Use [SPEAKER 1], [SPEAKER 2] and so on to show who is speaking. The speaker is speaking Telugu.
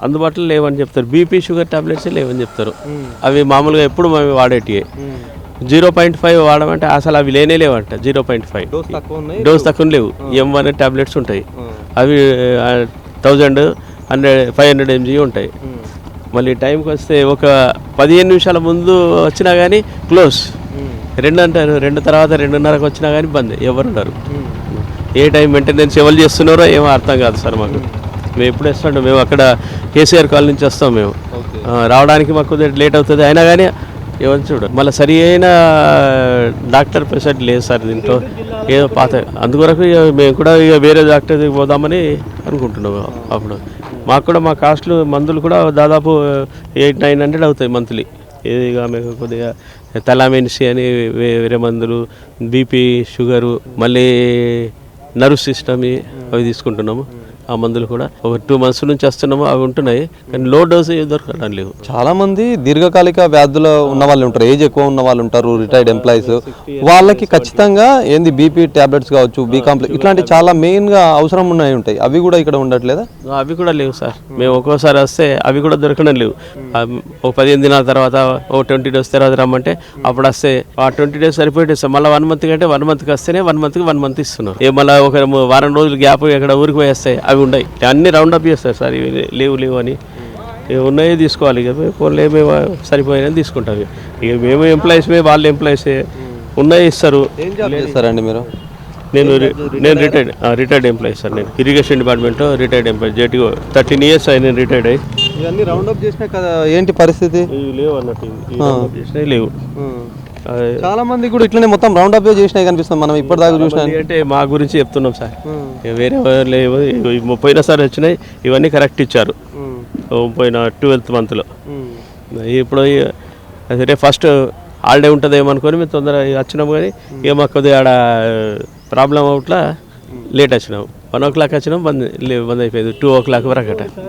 [SPEAKER 1] అందుబాటులో లేవని చెప్తారు. బీపీ షుగర్ టాబ్లెట్స్ లేవని చెప్తారు. అవి మామూలుగా ఎప్పుడు మేము వాడేటివి 0.5 వాడమంటే అసలు అవి లేనేలేవంట. 0.5 డోస్ తక్కువ లేవు. M1 టాబ్లెట్స్ ఉంటాయి, అవి 500 mg ఉంటాయి. మళ్ళీ టైంకి వస్తే ఒక 15 నిమిషాల ముందు వచ్చినా కానీ క్లోజ్, 2 అంటారు, 2 తర్వాత 2:30కి వచ్చినా కానీ బంద్, ఎవరున్నారు. ఏ టైం మెయింటెనెన్స్ ఎవరు చేస్తున్నారో ఏమో అర్థం కాదు సార్ మాకు. మేము ఎప్పుడు వస్తాం, మేము అక్కడ కేసీఆర్ కాలనీ నుంచి వస్తాం. మేము రావడానికి మాకు లేట్ అవుతుంది, అయినా కానీ ఎవరు చూడ. మళ్ళీ సరి అయిన డాక్టర్ పేషెంట్ లేదు సార్ దీంట్లో, ఏదో పాత. అందుకొరకు మేము కూడా ఇక వేరే డాక్టర్ దగ్గరికి పోదామని అనుకుంటున్నాము. అప్పుడు మాకు కూడా మా కాస్ట్లు మందులు కూడా దాదాపు 800-900 అవుతాయి మంత్లీ. ఇక మీకు కొద్దిగా తలామెన్సీ అని వేరే మందులు, బీపీ షుగరు, మళ్ళీ నర్వ్ సిస్టమ్ అవి తీసుకుంటున్నాము. ఆ మందులు కూడా ఒక 2 months నుంచి వస్తున్నాము, అవి ఉంటున్నాయి కానీ లో డోస్ దొరకడం లేవు.
[SPEAKER 2] చాలా మంది దీర్ఘకాలిక వ్యాధులు ఉన్న వాళ్ళు ఉంటారు, ఏజ్ ఎక్కువ ఉన్న వాళ్ళు ఉంటారు, రిటైర్డ్ ఎంప్లాయీస్. వాళ్ళకి ఖచ్చితంగా ఏంది బీపీ టాబ్లెట్స్ కావచ్చు, బీ కాంప్లెక్స్ ఇట్లాంటి చాలా మెయిన్గా అవసరం ఉన్నాయి ఉంటాయి. అవి కూడా ఇక్కడ ఉండట్లేదా?
[SPEAKER 1] అవి కూడా లేవు సార్. మేము ఒక్కోసారి వస్తే అవి కూడా దొరకడం లేవు. ఒక 15 దినాల తర్వాత ఒక 20 days తర్వాత రమ్మంటే అప్పుడు వస్తే ఆ 20 days సరిపోయి సార్. మళ్ళీ 1 month కంటే 1 monthకి వస్తేనే 1 monthకి 1 month ఇస్తున్నారు. మళ్ళీ ఒక వారం రోజులు గ్యాప్ ఎక్కడ ఊరికి పోయి వస్తాయి, అవి ఉన్నాయి. అన్ని రౌండ్ అప్ చేస్తారు సార్, ఇవి లేవు అని. ఉన్నాయే తీసుకోవాలి. ఇక ఫోన్లో మేము సరిపోయినా తీసుకుంటాం. ఇక మేము ఎంప్లాయీస్, వాళ్ళు ఎంప్లాయీస్ ఉన్నాయి ఇస్తారు.
[SPEAKER 2] ఏం జాబ్ చేస్తారండి మీరు?
[SPEAKER 1] నేను రిటైర్డ్ ఎంప్లాయీ సార్. నేను ఇరిగేషన్ డిపార్ట్మెంట్లో రిటైర్డ్ ఎంప్లాయీ. జేటీఓ 13 years అయి నేను రిటైర్డ్ అయ్యి.
[SPEAKER 2] ఇవన్నీ రౌండ్ అప్ చేసినా కదా, ఏంటి పరిస్థితి?
[SPEAKER 1] ఇవి లేవు అన్నట్టు, చేసినవి లేవు.
[SPEAKER 2] చాలా మంది కూడా ఇట్లనే మొత్తం రౌండ్ అప్ చేసినాయి కనిపిస్తుంది. మనం ఇప్పటిదాకా చూసినా
[SPEAKER 1] అంటే మా గురించి చెప్తున్నాం సార్, వేరే లేవు. పోయినసారి వచ్చినాయి, ఇవన్నీ కరెక్ట్ ఇచ్చారు పోయిన 12th monthలో. ఇప్పుడు అదే ఫస్ట్ హాలిడే ఉంటుందేమో అనుకొని మేము తొందరగా వచ్చినాము, కానీ ఇక మాకు కొద్దిగా ఆడ ప్రాబ్లం అవుట్లా లేట్ వచ్చినాము. 1 o'clock వచ్చినాం, బంద్ అయిపోయింది. 2 o'clock వరకు అట.